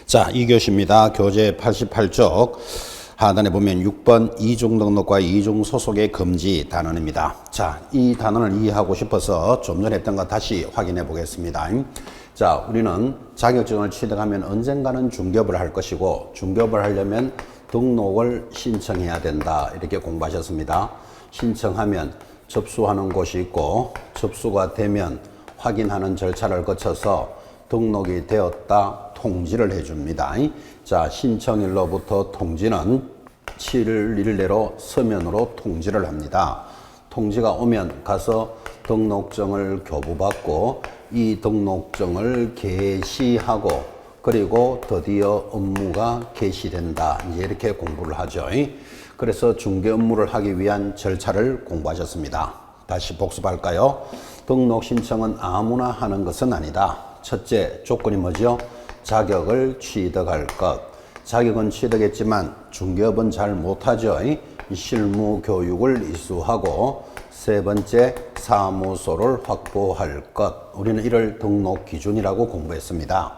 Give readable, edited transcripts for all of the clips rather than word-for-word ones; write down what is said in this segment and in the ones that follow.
자, 2교시입니다. 교재 88쪽 하단에 보면 6번 이중 등록과 이중 소속의 금지 단원입니다. 자, 이 단원을 이해하고 싶어서 좀 전에 했던 거 다시 확인해 보겠습니다. 자, 우리는 자격증을 취득하면 언젠가는 중개업을 할 것이고, 중개업을 하려면 등록을 신청해야 된다, 이렇게 공부하셨습니다. 신청하면 접수하는 곳이 있고, 접수가 되면 확인하는 절차를 거쳐서 등록이 되었다 통지를 해줍니다. 자, 신청일로부터 통지는 7일 내로 서면으로 통지를 합니다. 통지가 오면 가서 등록증을 교부받고 이 등록증을 개시하고, 그리고 드디어 업무가 개시된다, 이제 이렇게 공부를 하죠. 그래서 중개 업무를 하기 위한 절차를 공부하셨습니다. 다시 복습할까요? 등록 신청은 아무나 하는 것은 아니다. 첫째 조건이 뭐죠? 자격을 취득할 것. 자격은 취득했지만 중개업은 잘 못하죠. 실무 교육을 이수하고, 세 번째 사무소를 확보할 것. 우리는 이를 등록 기준이라고 공부했습니다.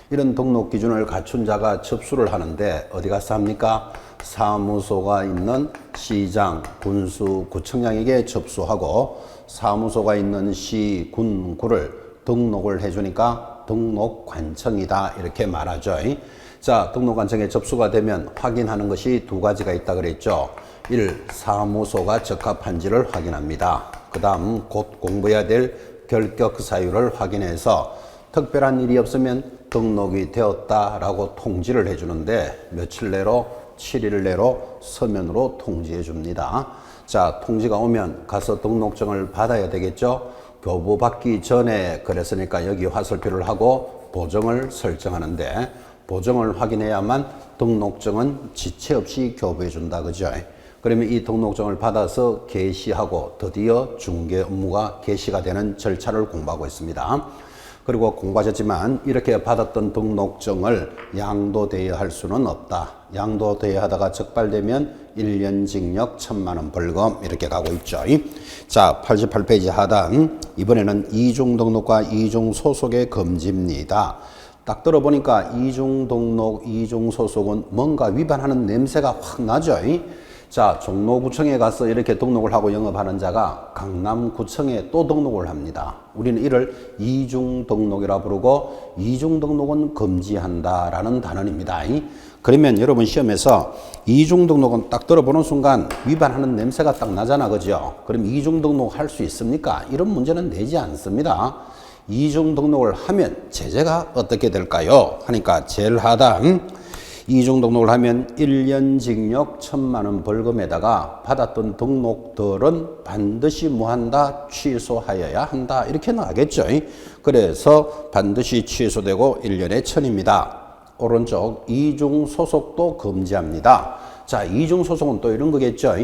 이런 등록 기준을 갖춘 자가 접수를 하는데 어디 가서 합니까? 사무소가 있는 시장, 군수, 구청장에게 접수하고, 사무소가 있는 시, 군, 구를 등록을 해주니까 등록관청이다, 이렇게 말하죠. 자, 등록관청에 접수가 되면 확인하는 것이 두 가지가 있다 그랬죠. 1. 사무소가 적합한지를 확인합니다. 그 다음 곧 공부해야 될 결격 사유를 확인해서 특별한 일이 없으면 등록이 되었다라고 통지를 해주는데, 며칠 내로 7일 내로 서면으로 통지해 줍니다. 자, 통지가 오면 가서 등록증을 받아야 되겠죠. 교부받기 전에 그랬으니까 여기 화살표를 하고 보정을 설정하는데, 보정을 확인해야만 등록증은 지체 없이 교부해 준다, 그죠? 그러면 이 등록증을 받아서 개시하고 드디어 중개 업무가 개시가 되는 절차를 공부하고 있습니다. 그리고 공부하셨지만 이렇게 받았던 등록증을 양도대여 할 수는 없다. 양도대여 하다가 적발되면 1년 징역 1,000만 원 벌금, 이렇게 가고 있죠. 자, 88페이지 하단, 이번에는 이중 등록과 이중 소속의 금지입니다. 딱 들어보니까 이중 등록, 이중 소속은 뭔가 위반하는 냄새가 확 나죠. 자, 종로구청에 가서 이렇게 등록을 하고 영업하는 자가 강남구청에 또 등록을 합니다. 우리는 이를 이중 등록이라 부르고, 이중 등록은 금지한다라는 단원입니다. 그러면 여러분 시험에서 이중 등록은 딱 들어보는 순간 위반하는 냄새가 딱 나잖아, 그죠? 그럼 이중 등록 할 수 있습니까? 이런 문제는 내지 않습니다. 이중 등록을 하면 제재가 어떻게 될까요? 하니까 제일 하단, 이중 등록을 하면 1년 징역 1,000만 원 벌금에다가 받았던 등록들은 반드시 무한다, 취소하여야 한다, 이렇게 나가겠죠. 그래서 반드시 취소되고 1년에 1,000입니다. 오른쪽 이중 소속도 금지합니다. 자, 이중 소속은 또 이런 거겠죠.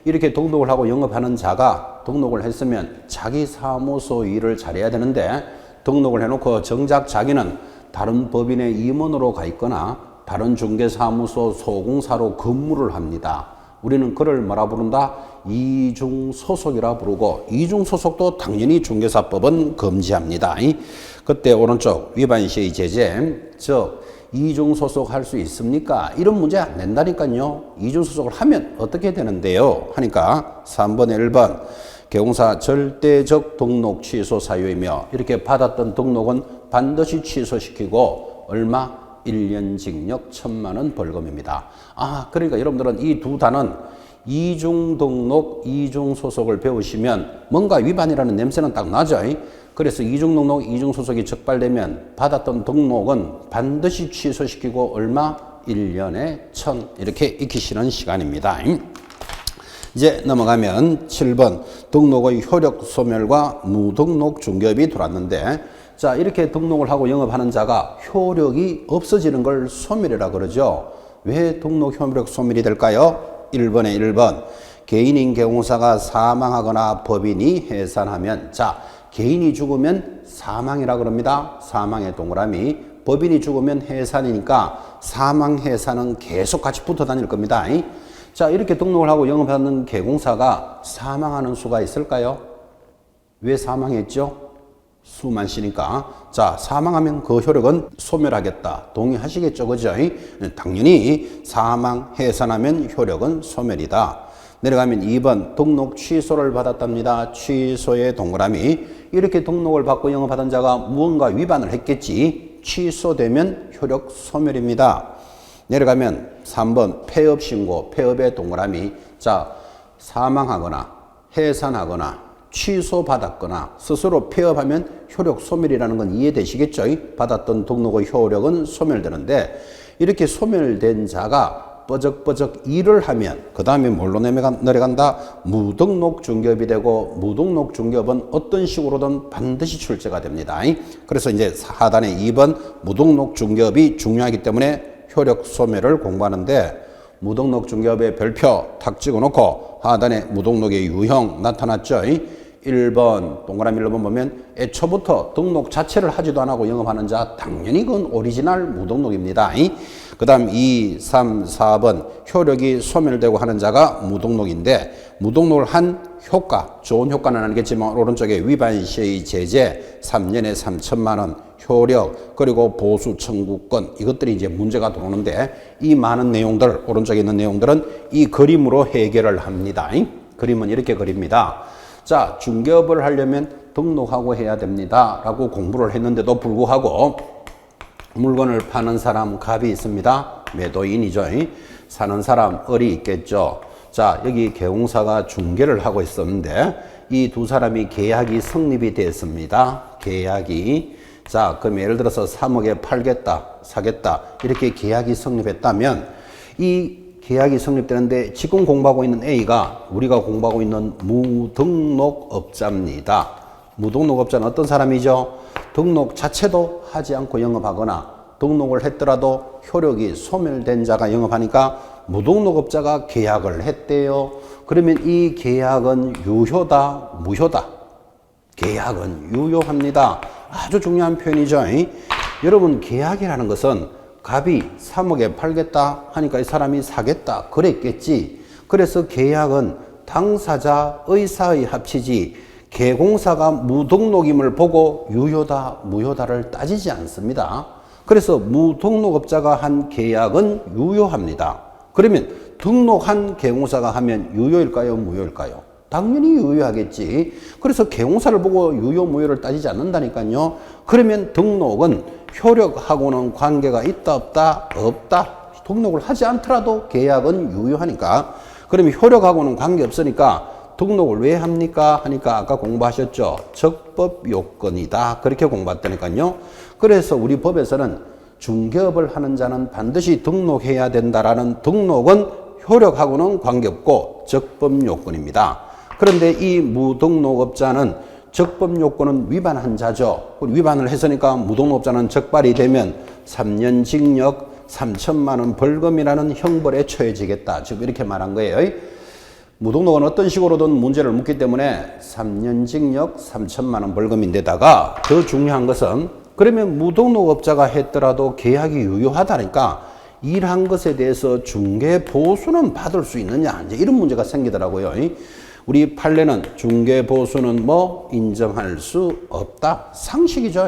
이렇게 등록을 하고 영업하는 자가 등록을 했으면 자기 사무소 일을 잘해야 되는데, 등록을 해놓고 정작 자기는 다른 법인의 임원으로 가 있거나 다른 중개사무소 소공사로 근무를 합니다. 우리는 그를 뭐라 부른다? 이중소속이라 부르고, 이중소속도 당연히 중개사법은 금지합니다. 그때 오른쪽 위반 시의 제재, 즉 이중소속 할 수 있습니까? 이런 문제 안 낸다니까요. 이중소속을 하면 어떻게 되는데요? 하니까 3번에 1번 개공사 절대적 등록 취소 사유이며, 이렇게 받았던 등록은 반드시 취소시키고 얼마? 1년 징역 1,000만 원 벌금입니다. 아, 그러니까 여러분들은 이 두 단은 이중 등록, 이중 소속을 배우시면 뭔가 위반이라는 냄새는 딱 나죠. 그래서 이중 등록, 이중 소속이 적발되면 받았던 등록은 반드시 취소시키고 얼마? 1년에 1,000, 이렇게 익히시는 시간입니다. 이제 넘어가면 7번 등록의 효력 소멸과 무등록 중개업이 들어왔는데, 자, 이렇게 등록을 하고 영업하는 자가 효력이 없어지는 걸 소멸이라 그러죠. 왜 등록 효력 소멸이 될까요? 1번에 1번 개인인 개공사가 사망하거나 법인이 해산하면, 자, 개인이 죽으면 사망이라 그럽니다. 사망의 동그라미. 법인이 죽으면 해산이니까 사망 해산은 계속 같이 붙어 다닐 겁니다. 자, 이렇게 등록을 하고 영업하는 개공사가 사망하는 수가 있을까요? 왜 사망했죠? 수만 씨니까. 자, 사망하면 그 효력은 소멸하겠다. 동의하시겠죠? 그죠? 당연히 사망, 해산하면 효력은 소멸이다. 내려가면 2번 등록 취소를 받았답니다. 취소의 동그라미. 이렇게 등록을 받고 영업하던 자가 무언가 위반을 했겠지. 취소되면 효력 소멸입니다. 내려가면 3번 폐업 신고, 폐업의 동그라미. 자, 사망하거나 해산하거나 취소받았거나 스스로 폐업하면 효력 소멸이라는 건 이해되시겠죠? 받았던 등록의 효력은 소멸되는데 이렇게 소멸된 자가 뻐적뻐적 일을 하면 그 다음에 뭘로 내려간다? 무등록 중개업이 되고 무등록 중개업은 어떤 식으로든 반드시 출제가 됩니다. 그래서 이제 하단에 2번 무등록 중개업이 중요하기 때문에 효력 소멸을 공부하는데 무등록 중개업의 별표 탁 찍어놓고 하단에 무등록의 유형 나타났죠. 1번 동그라미 1번 보면 애초부터 등록 자체를 하지도 안 하고 영업하는 자 당연히 그건 오리지널 무등록입니다. 그 다음 2, 3, 4번 효력이 소멸되고 하는 자가 무등록인데 무등록을 한 효과, 좋은 효과는 아니겠지만 오른쪽에 위반 시의 제재 3년에 3천만 원 효력 그리고 보수 청구권 이것들이 이제 문제가 들어오는데 이 많은 내용들 오른쪽에 있는 내용들은 이 그림으로 해결을 합니다. 그림은 이렇게 그립니다. 자, 중개업을 하려면 등록하고 해야 됩니다 라고 공부를 했는데도 불구하고 물건을 파는 사람 갑이 있습니다. 매도인이죠. 사는 사람 을이 있겠죠. 자, 여기 개공사가 중개를 하고 있었는데 이 두 사람이 계약이 성립이 됐습니다. 계약이. 자, 그럼 예를 들어서 3억에 팔겠다, 사겠다 이렇게 계약이 성립했다면 이 계약이 성립되는데 지금 공부하고 있는 A가 우리가 공부하고 있는 무등록업자입니다. 무등록업자는 어떤 사람이죠? 등록 자체도 하지 않고 영업하거나 등록을 했더라도 효력이 소멸된 자가 영업하니까 무등록업자가 계약을 했대요. 그러면 이 계약은 유효다, 무효다? 계약은 유효합니다. 아주 중요한 표현이죠. 여러분 계약이라는 것은 갑이 3억에 팔겠다 하니까 이 사람이 사겠다 그랬겠지. 그래서 계약은 당사자 의사의 합치지 개공사가 무등록임을 보고 유효다 무효다를 따지지 않습니다. 그래서 무등록업자가 한 계약은 유효합니다. 그러면 등록한 개공사가 하면 유효일까요 무효일까요? 당연히 유효하겠지. 그래서 개공사를 보고 유효 무효를 따지지 않는다니까요. 그러면 등록은 효력하고는 관계가 있다 없다? 없다. 등록을 하지 않더라도 계약은 유효하니까. 그러면 효력하고는 관계없으니까 등록을 왜 합니까? 하니까 아까 공부하셨죠. 적법 요건이다. 그렇게 공부했다니까요. 그래서 우리 법에서는 중개업을 하는 자는 반드시 등록해야 된다라는 등록은 효력하고는 관계없고 적법 요건입니다. 그런데 이 무등록업자는 적법 요건은 위반한 자죠. 위반을 했으니까 무등록업자는 적발이 되면 3년 징역 3천만 원 벌금이라는 형벌에 처해지겠다. 지금 이렇게 말한 거예요. 무등록은 어떤 식으로든 문제를 묻기 때문에 3년 징역 3천만 원 벌금인데다가 더 중요한 것은 그러면 무등록업자가 했더라도 계약이 유효하다니까 일한 것에 대해서 중개 보수는 받을 수 있느냐 이제 이런 문제가 생기더라고요. 우리 판례는 중개 보수는 뭐 인정할 수 없다. 상식이죠.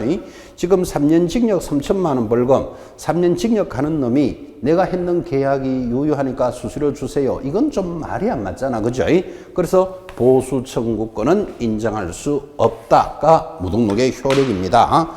지금 3년 징역 3천만 원 벌금 3년 징역 가는 놈이 내가 했는 계약이 유효하니까 수수료 주세요. 이건 좀 말이 안 맞잖아. 그죠? 그래서 보수 청구권은 인정할 수 없다가 무등록의 효력입니다.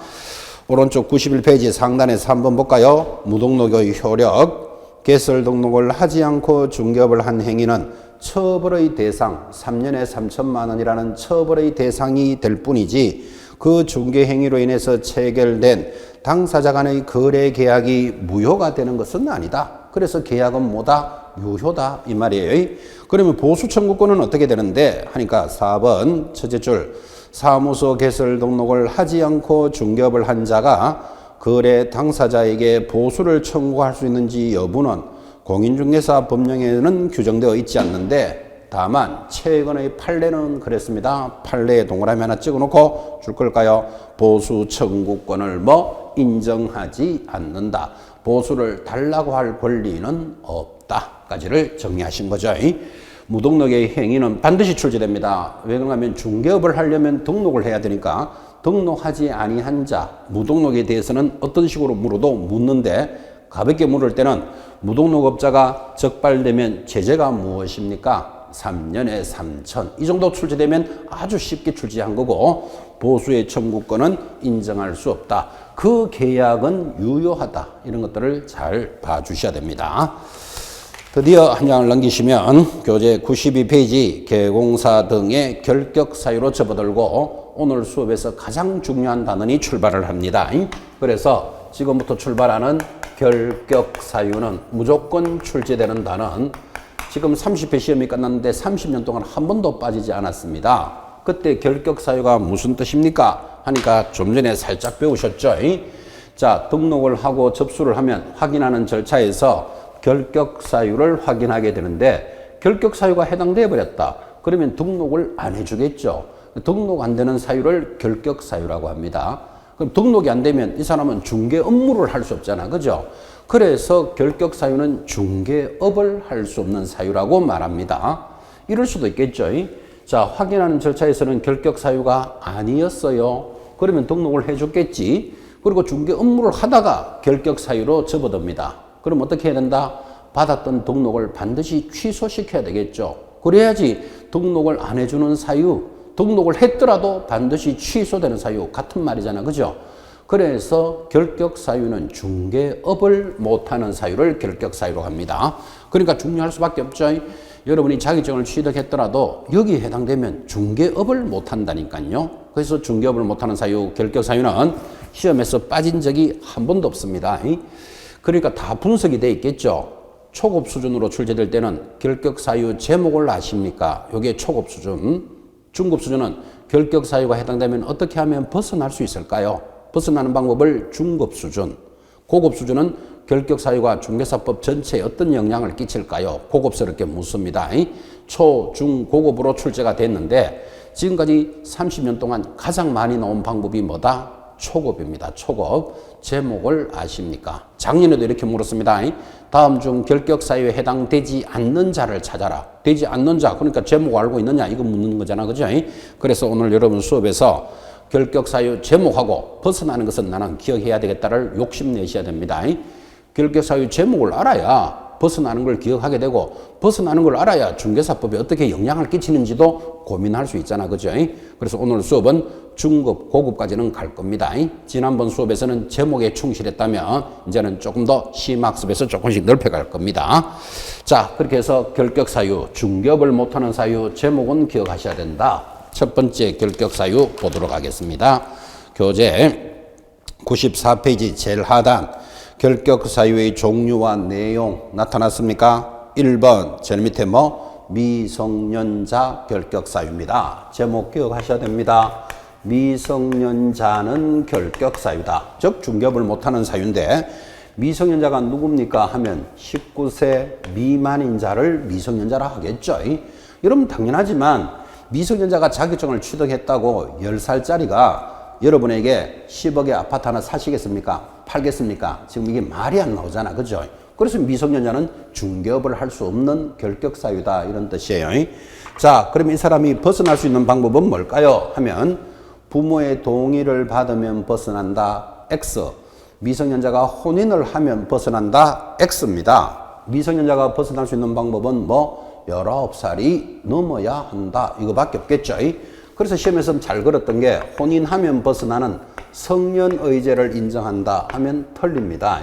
오른쪽 91페이지 상단에서 한번 볼까요? 무등록의 효력. 개설 등록을 하지 않고 중개업을 한 행위는 처벌의 대상, 3년에 3천만 원이라는 처벌의 대상이 될 뿐이지 그 중개 행위로 인해서 체결된 당사자 간의 거래 계약이 무효가 되는 것은 아니다. 그래서 계약은 뭐다? 유효다 이 말이에요. 그러면 보수 청구권은 어떻게 되는데 하니까 4번 첫째 줄 사무소 개설 등록을 하지 않고 중개업을 한 자가 거래 당사자에게 보수를 청구할 수 있는지 여부는 공인중개사 법령에는 규정되어 있지 않는데 다만 최근의 판례는 그랬습니다. 판례에 동그라미 하나 찍어놓고 줄 걸까요? 보수 청구권을 뭐 인정하지 않는다. 보수를 달라고 할 권리는 없다까지를 정리하신 거죠. 무등록의 행위는 반드시 출제됩니다. 왜 그러냐면 중개업을 하려면 등록을 해야 되니까 등록하지 아니한 자, 무등록에 대해서는 어떤 식으로 물어도 묻는데 가볍게 물을 때는 무등록업자가 적발되면 제재가 무엇입니까? 3년에 3천. 이 정도 출제되면 아주 쉽게 출제한 거고 보수의 청구권은 인정할 수 없다. 그 계약은 유효하다. 이런 것들을 잘 봐주셔야 됩니다. 드디어 한 장을 넘기시면 교재 92페이지 개공사 등의 결격 사유로 접어들고 오늘 수업에서 가장 중요한 단원이 출발을 합니다. 그래서 지금부터 출발하는 결격 사유는 무조건 출제되는 단원. 지금 30회 시험이 끝났는데 30년 동안 한 번도 빠지지 않았습니다. 그때 결격 사유가 무슨 뜻입니까? 하니까 좀 전에 살짝 배우셨죠? 자, 등록을 하고 접수를 하면 확인하는 절차에서 결격 사유를 확인하게 되는데 결격 사유가 해당되어 버렸다. 그러면 등록을 안 해주겠죠. 등록 안 되는 사유를 결격 사유라고 합니다. 그럼 등록이 안 되면 이 사람은 중개 업무를 할 수 없잖아. 그죠? 그래서 결격 사유는 중개업을 할 수 없는 사유라고 말합니다. 이럴 수도 있겠죠. 자, 확인하는 절차에서는 결격 사유가 아니었어요. 그러면 등록을 해줬겠지. 그리고 중개 업무를 하다가 결격 사유로 접어듭니다. 그럼 어떻게 해야 된다? 받았던 등록을 반드시 취소시켜야 되겠죠. 그래야지 등록을 안 해주는 사유, 등록을 했더라도 반드시 취소되는 사유 같은 말이잖아. 그죠? 그래서 결격 사유는 중개업을 못하는 사유를 결격 사유로 합니다. 그러니까 중요할 수밖에 없죠. 여러분이 자격증을 취득했더라도 여기에 해당되면 중개업을 못한다니까요. 그래서 중개업을 못하는 사유, 결격 사유는 시험에서 빠진 적이 한 번도 없습니다. 그러니까 다 분석이 돼 있겠죠. 초급 수준으로 출제될 때는 결격 사유 제목을 아십니까? 이게 초급 수준. 중급 수준은 결격 사유가 해당되면 어떻게 하면 벗어날 수 있을까요? 벗어나는 방법을 중급 수준. 고급 수준은 결격 사유가 중개사법 전체에 어떤 영향을 끼칠까요? 고급스럽게 묻습니다. 초, 중, 고급으로 출제가 됐는데 지금까지 30년 동안 가장 많이 나온 방법이 뭐다? 초급입니다. 초급. 제목을 아십니까? 작년에도 이렇게 물었습니다. 다음 중 결격 사유에 해당되지 않는 자를 찾아라. 되지 않는 자, 그러니까 제목 알고 있느냐 이거 묻는 거잖아. 그죠? 그래서 오늘 여러분 수업에서 결격 사유 제목하고 벗어나는 것은 나는 기억해야 되겠다를 욕심내셔야 됩니다. 결격 사유 제목을 알아야 벗어나는 걸 기억하게 되고 벗어나는 걸 알아야 중개사법에 어떻게 영향을 끼치는지도 고민할 수 있잖아. 그죠? 그래서 오늘 수업은 중급, 고급까지는 갈 겁니다. 지난번 수업에서는 제목에 충실했다면 이제는 조금 더 시험학습에서 조금씩 넓혀갈 겁니다. 자, 그렇게 해서 결격 사유, 중개업을 못하는 사유, 제목은 기억하셔야 된다. 첫 번째 결격 사유 보도록 하겠습니다. 교재 94페이지 제일 하단 결격 사유의 종류와 내용 나타났습니까? 1번 제일 밑에 미성년자 결격 사유입니다. 제목 기억하셔야 됩니다. 미성년자는 결격 사유다. 즉 중개업을 못하는 사유인데 미성년자가 누굽니까 하면 19세 미만인 자를 미성년자라 하겠죠. 여러분 당연하지만 미성년자가 자격증을 취득했다고 10살짜리가 여러분에게 10억의 아파트 하나 사시겠습니까? 팔겠습니까? 지금 이게 말이 안 나오잖아. 그죠? 그래서 미성년자는 중개업을 할 수 없는 결격 사유다. 이런 뜻이에요. 자, 그러면 이 사람이 벗어날 수 있는 방법은 뭘까요? 하면 부모의 동의를 받으면 벗어난다. X. 미성년자가 혼인을 하면 벗어난다. X입니다. 미성년자가 벗어날 수 있는 방법은 19살이 넘어야 한다. 이거밖에 없겠죠. 그래서 시험에서 잘 걸었던 게 혼인하면 벗어나는 성년의제를 인정한다 하면 틀립니다.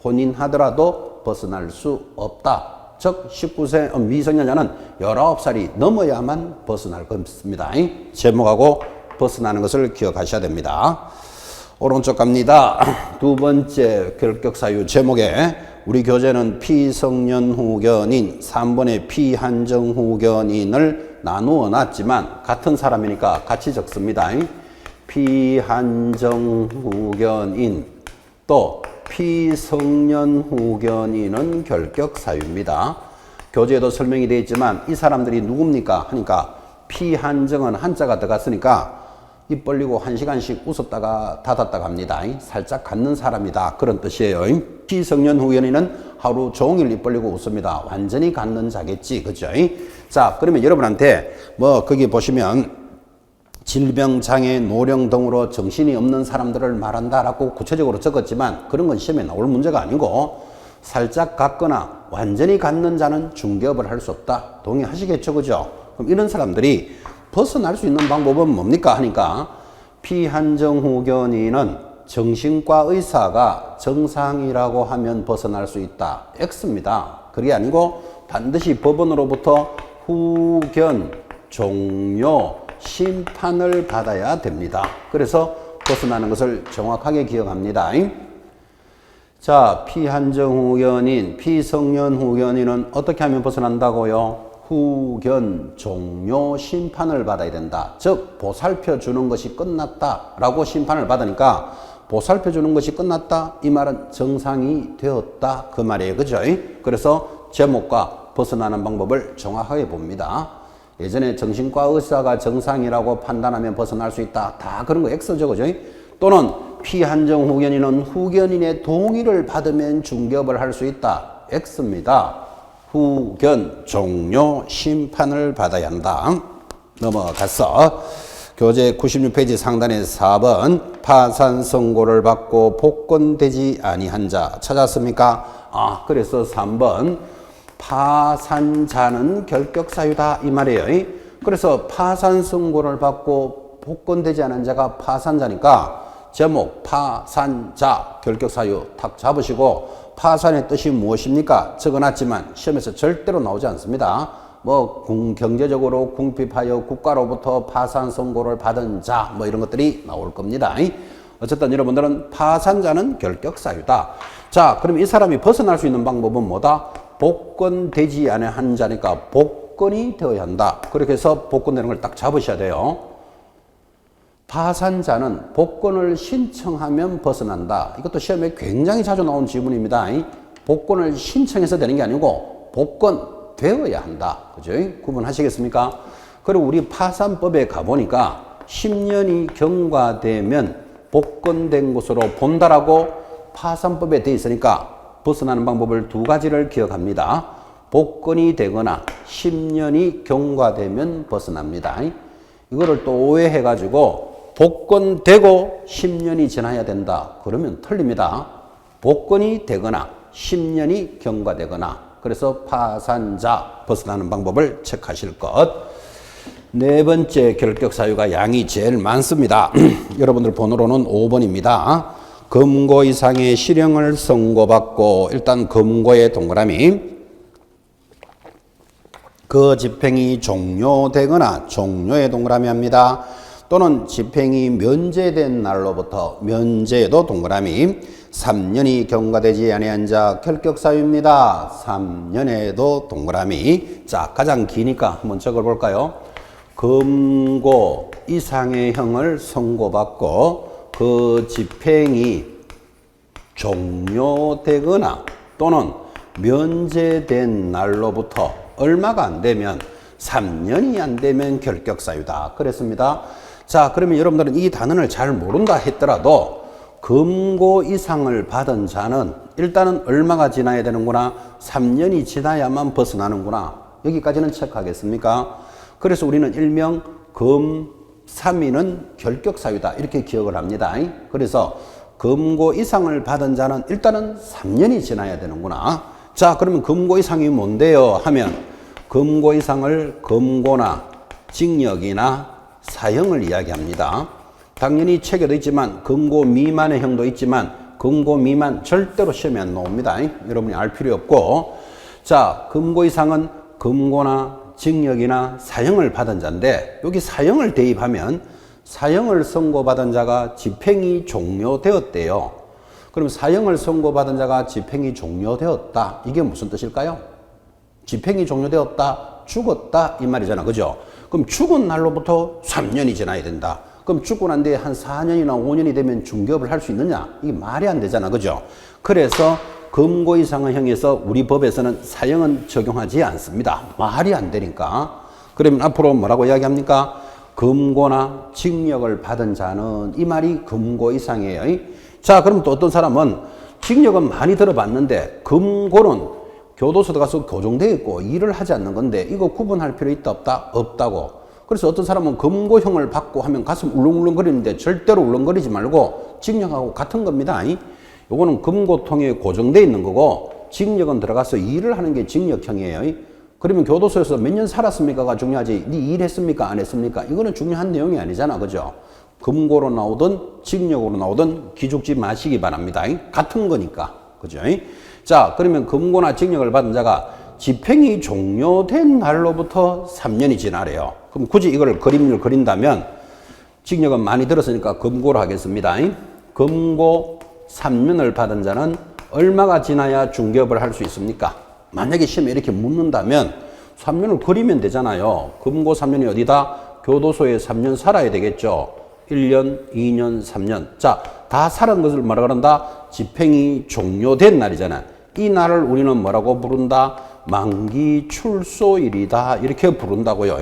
혼인하더라도 벗어날 수 없다. 즉 19세 미성년자는 19살이 넘어야만 벗어날 겁니다. 제목하고 벗어나는 것을 기억하셔야 됩니다. 오른쪽 갑니다. 두 번째 결격 사유 제목에 우리 교재는 피성년 후견인 3번의 피한정 후견인을 나누어 놨지만 같은 사람이니까 같이 적습니다. 피한정 후견인 또 피성년 후견인은 결격 사유입니다. 교재에도 설명이 되어 있지만 이 사람들이 누굽니까 하니까 피한정은 한자가 들어갔으니까 입 벌리고 1시간씩 웃었다가 닫았다가 합니다. 살짝 갖는 사람이다. 그런 뜻이에요. 피성년 후견인은 하루 종일 입 벌리고 웃습니다. 완전히 갖는 자겠지. 그죠? 자, 그러면 여러분한테 거기 보시면 질병, 장애, 노령 등으로 정신이 없는 사람들을 말한다라고 구체적으로 적었지만 그런 건 시험에 나올 문제가 아니고 살짝 갖거나 완전히 갖는 자는 중개업을 할 수 없다. 동의하시겠죠? 그죠? 그럼 이런 사람들이 벗어날 수 있는 방법은 뭡니까? 하니까 피한정후견인은 정신과 의사가 정상이라고 하면 벗어날 수 있다. X입니다. 그게 아니고 반드시 법원으로부터 후견, 종료, 심판을 받아야 됩니다. 그래서 벗어나는 것을 정확하게 기억합니다. 자, 피한정후견인, 피성년후견인은 어떻게 하면 벗어난다고요? 후견, 종료, 심판을 받아야 된다. 즉 보살펴 주는 것이 끝났다라고 심판을 받으니까 보살펴 주는 것이 끝났다. 이 말은 정상이 되었다. 그 말이에요. 그죠? 그래서 제목과 벗어나는 방법을 정확하게 봅니다. 예전에 정신과 의사가 정상이라고 판단하면 벗어날 수 있다. 다 그런 거 X죠. 그죠? 또는 피한정 후견인은 후견인의 동의를 받으면 중개업을 할 수 있다. X입니다. 후견, 종료, 심판을 받아야 한다. 넘어가서 교재 96페이지 상단에 4번 파산 선고를 받고 복권되지 아니한 자 찾았습니까? 그래서 3번 파산자는 결격사유다 이 말이에요. 그래서 파산 선고를 받고 복권되지 않은 자가 파산자니까 제목 파산자 결격사유 탁 잡으시고 파산의 뜻이 무엇입니까? 적어놨지만 시험에서 절대로 나오지 않습니다. 뭐 경제적으로 궁핍하여 국가로부터 파산 선고를 받은 자 뭐 이런 것들이 나올 겁니다. 어쨌든 여러분들은 파산자는 결격사유다. 자, 그럼 이 사람이 벗어날 수 있는 방법은 뭐다? 복권되지 않은 자니까 복권이 되어야 한다. 그렇게 해서 복권되는 걸 딱 잡으셔야 돼요. 파산자는 복권을 신청하면 벗어난다. 이것도 시험에 굉장히 자주 나온 지문입니다. 복권을 신청해서 되는 게 아니고 복권 되어야 한다. 그죠? 구분하시겠습니까? 그리고 우리 파산법에 가보니까 10년이 경과되면 복권된 것으로 본다라고 파산법에 되어 있으니까 벗어나는 방법을 두 가지를 기억합니다. 복권이 되거나 10년이 경과되면 벗어납니다. 이거를 또 오해해가지고 복권되고 10년이 지나야 된다. 그러면 틀립니다. 복권이 되거나 10년이 경과되거나 그래서 파산자 벗어나는 방법을 체크하실 것. 네 번째 결격사유가 양이 제일 많습니다. 여러분들 번호로는 5번입니다. 금고 이상의 실형을 선고받고 일단 금고의 동그라미 그 집행이 종료되거나 종료의 동그라미 합니다. 또는 집행이 면제된 날로부터 면제도 동그라미 3년이 경과되지 아니한 자 결격사유입니다. 3년에도 동그라미. 자, 가장 기니까 한번 적어볼까요? 금고 이상의 형을 선고받고 그 집행이 종료되거나 또는 면제된 날로부터 얼마가 안 되면 3년이 안 되면 결격사유다. 그랬습니다. 자, 그러면 여러분들은 이 단어를 잘 모른다 했더라도 금고 이상을 받은 자는 일단은 얼마가 지나야 되는구나. 3년이 지나야만 벗어나는구나. 여기까지는 체크하겠습니까? 그래서 우리는 일명 금 3위는 결격사유다. 이렇게 기억을 합니다. 그래서 금고 이상을 받은 자는 일단은 3년이 지나야 되는구나. 자, 그러면 금고 이상이 뭔데요? 하면 금고 이상을 금고나 징역이나 사형을 이야기합니다. 당연히 책에도 있지만 금고 미만의 형도 있지만 금고 미만 절대로 시험에 안 나옵니다. 여러분이 알 필요 없고. 자, 금고 이상은 금고나 징역이나 사형을 받은 자인데 여기 사형을 대입하면 사형을 선고받은 자가 집행이 종료되었대요. 그럼 사형을 선고받은 자가 집행이 종료되었다. 이게 무슨 뜻일까요? 집행이 종료되었다, 죽었다 이 말이잖아. 그죠? 그럼 죽은 날로부터 3년이 지나야 된다. 그럼 죽고 난 뒤에 한 4년이나 5년이 되면 중개업을 할 수 있느냐? 이게 말이 안 되잖아. 그죠? 그래서 금고 이상의 형에서 우리 법에서는 사형은 적용하지 않습니다. 말이 안 되니까. 그러면 앞으로 뭐라고 이야기합니까? 금고나 징역을 받은 자는 이 말이 금고 이상이에요. 자, 그럼 또 어떤 사람은 징역은 많이 들어봤는데 금고는 교도소에 가서 교정되어 있고 일을 하지 않는 건데 이거 구분할 필요 있다 없다? 없다고. 그래서 어떤 사람은 금고형을 받고 하면 가슴 울렁울렁거리는데 절대로 울렁거리지 말고 징역하고 같은 겁니다. 요거는 금고통에 고정되어 있는 거고 징역은 들어가서 일을 하는 게 징역형이에요. 그러면 교도소에서 몇 년 살았습니까가 중요하지 네 일했습니까 안 했습니까? 이거는 중요한 내용이 아니잖아. 그죠? 금고로 나오든 징역으로 나오든 기죽지 마시기 바랍니다. 같은 거니까. 그죠? 자, 그러면 금고나 징역을 받은 자가 집행이 종료된 날로부터 3년이 지나래요. 그럼 굳이 이걸 그림을 그린다면 징역은 많이 들었으니까 금고로 하겠습니다. 금고 3년을 받은 자는 얼마가 지나야 중개업을 할 수 있습니까? 만약에 시험에 이렇게 묻는다면 3년을 그리면 되잖아요. 금고 3년이 어디다? 교도소에 3년 살아야 되겠죠. 1년, 2년, 3년. 자, 다 살은 것을 뭐라 그런다? 집행이 종료된 날이잖아. 이 날을 우리는 뭐라고 부른다? 만기 출소일이다. 이렇게 부른다고요.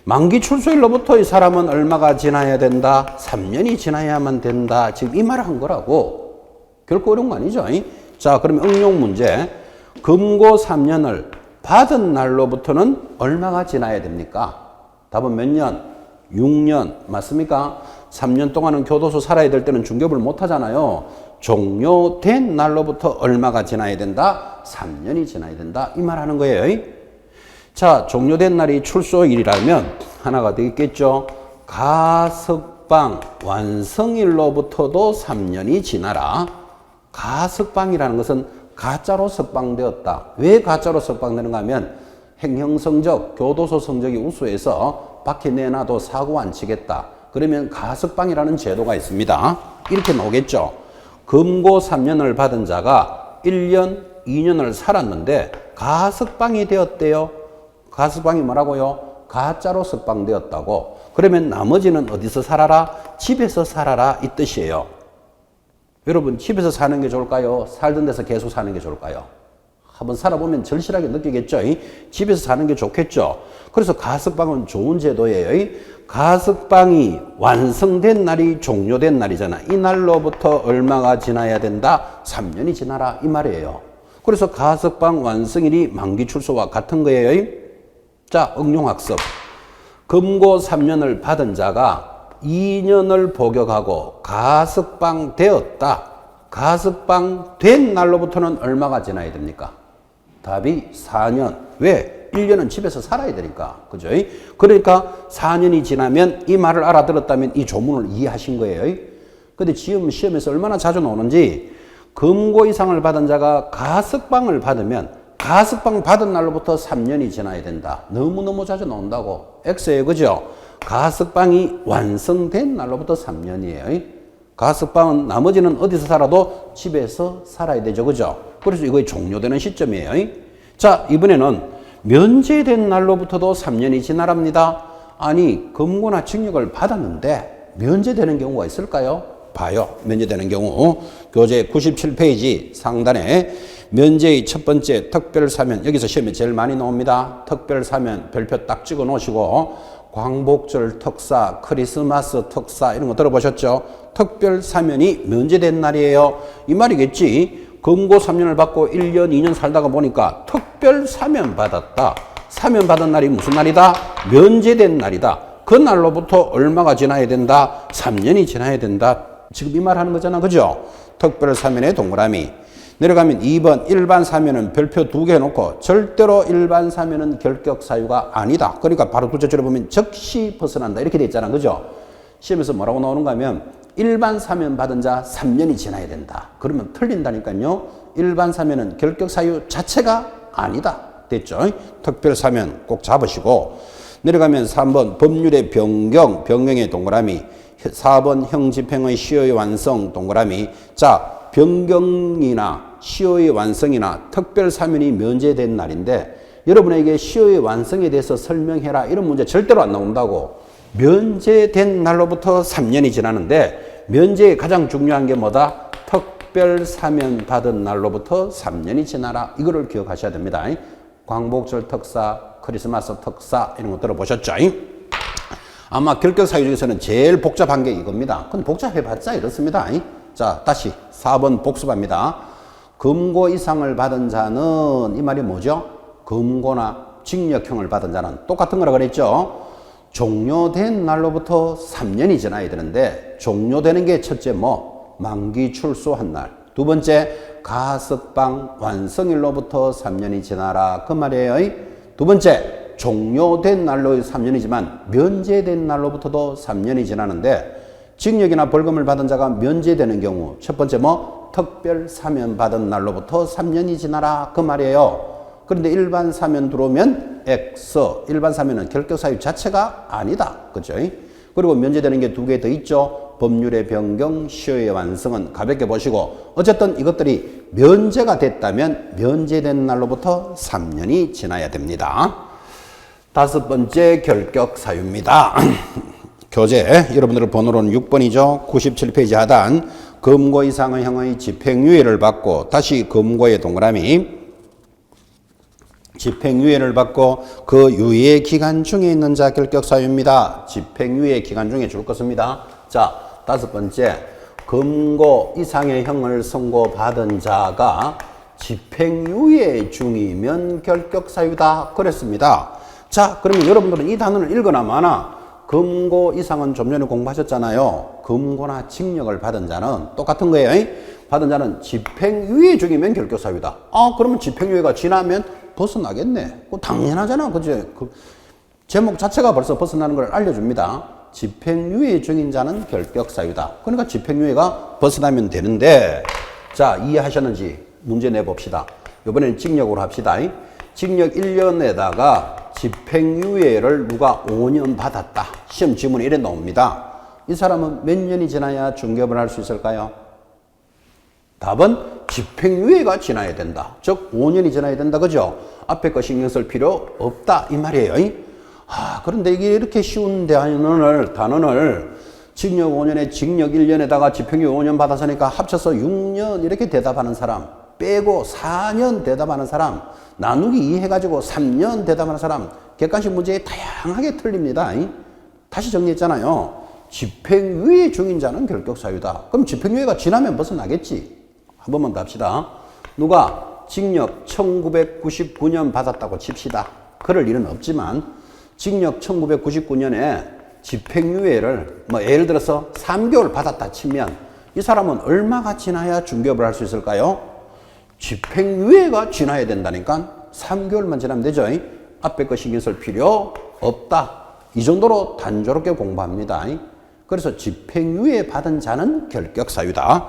만기 출소일로부터 이 사람은 얼마가 지나야 된다? 3년이 지나야만 된다. 지금 이 말을 한 거라고. 결코 어려운 거 아니죠. 자, 그러면 응용 문제. 금고 3년을 받은 날로부터는 얼마가 지나야 됩니까? 답은 몇 년? 6년. 맞습니까? 3년 동안은 교도소 살아야 될 때는 중개업을 못 하잖아요. 종료된 날로부터 얼마가 지나야 된다? 3년이 지나야 된다. 이 말 하는 거예요. 자, 종료된 날이 출소일이라면 하나가 더 있겠죠. 가석방 완성일로부터도 3년이 지나라. 가석방이라는 것은 가짜로 석방되었다. 왜 가짜로 석방되는가 하면 행형성적, 교도소 성적이 우수해서 밖에 내놔도 사고 안 치겠다. 그러면 가석방이라는 제도가 있습니다. 이렇게 나오겠죠. 금고 3년을 받은 자가 1년, 2년을 살았는데 가석방이 되었대요. 가석방이 뭐라고요? 가짜로 석방되었다고. 그러면 나머지는 어디서 살아라? 집에서 살아라 이 뜻이에요. 여러분 집에서 사는 게 좋을까요? 살던 데서 계속 사는 게 좋을까요? 한번 살아보면 절실하게 느끼겠죠. 집에서 사는 게 좋겠죠. 그래서 가석방은 좋은 제도예요. 가석방이 완성된 날이 종료된 날이잖아. 이 날로부터 얼마가 지나야 된다? 3년이 지나라 이 말이에요. 그래서 가석방 완성일이 만기 출소와 같은 거예요. 자, 응용학습. 금고 3년을 받은 자가 2년을 복역하고 가석방 되었다. 가석방 된 날로부터는 얼마가 지나야 됩니까? 답이 4년. 왜? 1년은 집에서 살아야 되니까. 그죠? 그러니까 4년이 지나면 이 말을 알아들었다면 이 조문을 이해하신 거예요. 근데 지금 시험에서 얼마나 자주 나오는지 금고 이상을 받은 자가 가석방을 받으면 가석방 받은 날로부터 3년이 지나야 된다. 너무너무 자주 나온다고. X예요. 그죠? 가석방이 완성된 날로부터 3년이에요. 가석방은 나머지는 어디서 살아도 집에서 살아야 되죠. 그죠? 그래서 이거의 종료되는 시점이에요. 자, 이번에는 면제된 날로부터도 3년이 지나랍니다. 아니, 금고나 징역을 받았는데 면제되는 경우가 있을까요? 봐요. 면제되는 경우. 교재 97페이지 상단에 면제의 첫 번째 특별사면, 여기서 시험에 제일 많이 나옵니다. 특별사면 별표 딱 찍어 놓으시고 광복절 특사, 크리스마스 특사 이런 거 들어보셨죠? 특별사면이 면제된 날이에요. 이 말이겠지. 금고 3년을 받고 1년, 2년 살다가 보니까 특별사면 받았다. 사면 받은 날이 무슨 날이다? 면제된 날이다. 그 날로부터 얼마가 지나야 된다? 3년이 지나야 된다. 지금 이 말 하는 거잖아. 그죠? 특별사면의 동그라미. 내려가면 2번 일반 사면은 별표 2개 해놓고 절대로 일반 사면은 결격 사유가 아니다. 그러니까 바로 둘째 줄에 보면 즉시 벗어난다. 이렇게 돼 있잖아. 그죠? 시험에서 뭐라고 나오는가 하면 일반 사면 받은 자 3년이 지나야 된다. 그러면 틀린다니까요. 일반 사면은 결격 사유 자체가 아니다. 됐죠? 특별 사면 꼭 잡으시고 내려가면 3번 법률의 변경, 변경의 동그라미 4번 형집행의 시효의 완성 동그라미. 자, 변경이나 시효의 완성이나 특별사면이 면제된 날인데 여러분에게 시효의 완성에 대해서 설명해라 이런 문제 절대로 안 나온다고. 면제된 날로부터 3년이 지나는데 면제의 가장 중요한 게 뭐다? 특별사면 받은 날로부터 3년이 지나라. 이거를 기억하셔야 됩니다. 광복절 특사, 크리스마스 특사 이런 거 들어보셨죠? 아마 결격사유 중에서는 제일 복잡한 게 이겁니다. 근데 복잡해봤자 이렇습니다. 자, 다시 4번 복습합니다. 금고 이상을 받은 자는 이 말이 뭐죠? 금고나 징역형을 받은 자는 똑같은 거라 그랬죠. 종료된 날로부터 3년이 지나야 되는데 종료되는 게 첫째 만기 출소한 날, 두 번째 가석방 완성일로부터 3년이 지나라 그 말이에요. 두 번째 종료된 날로 3년이지만 면제된 날로부터도 3년이 지나는데 징역이나 벌금을 받은 자가 면제되는 경우 첫 번째 특별 사면 받은 날로부터 3년이 지나라 그 말이에요. 그런데 일반 사면 들어오면 X, 일반 사면은 결격 사유 자체가 아니다. 그죠? 그리고 면제되는 게 두 개 더 있죠. 법률의 변경, 시효의 완성은 가볍게 보시고 어쨌든 이것들이 면제가 됐다면 면제된 날로부터 3년이 지나야 됩니다. 다섯 번째 결격 사유입니다. 교재 여러분들 번호로는 6번이죠. 97페이지 하단 금고 이상의 형의 집행유예를 받고 다시 금고의 동그라미 집행유예를 받고 그 유예 기간 중에 있는 자 결격 사유입니다. 집행유예 기간 중에 줄 것입니다. 자, 다섯 번째 금고 이상의 형을 선고받은 자가 집행유예 중이면 결격 사유다 그랬습니다. 자, 그러면 여러분들은 이 단어를 읽거나 마나 금고 이상은 좀 전에 공부하셨잖아요. 금고나 징역을 받은 자는 똑같은 거예요. 받은 자는 집행유예 중이면 결격 사유다. 그러면 집행유예가 지나면 벗어나겠네. 당연하잖아. 그죠? 그 제목 자체가 벌써 벗어나는 걸 알려줍니다. 집행유예 중인 자는 결격 사유다. 그러니까 집행유예가 벗어나면 되는데, 자, 이해하셨는지 문제 내봅시다. 이번에는 징역으로 합시다. 징역 1년에다가 집행유예를 누가 5년 받았다. 시험 지문에 이래 나옵니다. 이 사람은 몇 년이 지나야 중개업을 할 수 있을까요? 답은 집행유예가 지나야 된다. 즉 5년이 지나야 된다. 그죠? 앞에 거 신경 쓸 필요 없다 이 말이에요. 그런데 이게 이렇게 쉬운 단원을 징역 5년에 징역 1년에다가 집행유예 5년 받았으니까 합쳐서 6년 이렇게 대답하는 사람 빼고 4년 대답하는 사람 나누기 2 해가지고 3년 대답하는 사람 객관식 문제에 다양하게 틀립니다. 다시 정리했잖아요. 집행유예 중인 자는 결격 사유다. 그럼 집행유예가 지나면 벗어나겠지. 한 번만 더 합시다. 누가 징역 1999년 받았다고 칩시다. 그럴 일은 없지만 징역 1999년에 집행유예를 예를 들어서 3개월 받았다 치면 이 사람은 얼마가 지나야 중개업을 할 수 있을까요? 집행유예가 지나야 된다니까 3개월만 지나면 되죠. 앞에 거 신경 쓸 필요 없다. 이 정도로 단조롭게 공부합니다. 그래서 집행유예 받은 자는 결격 사유다.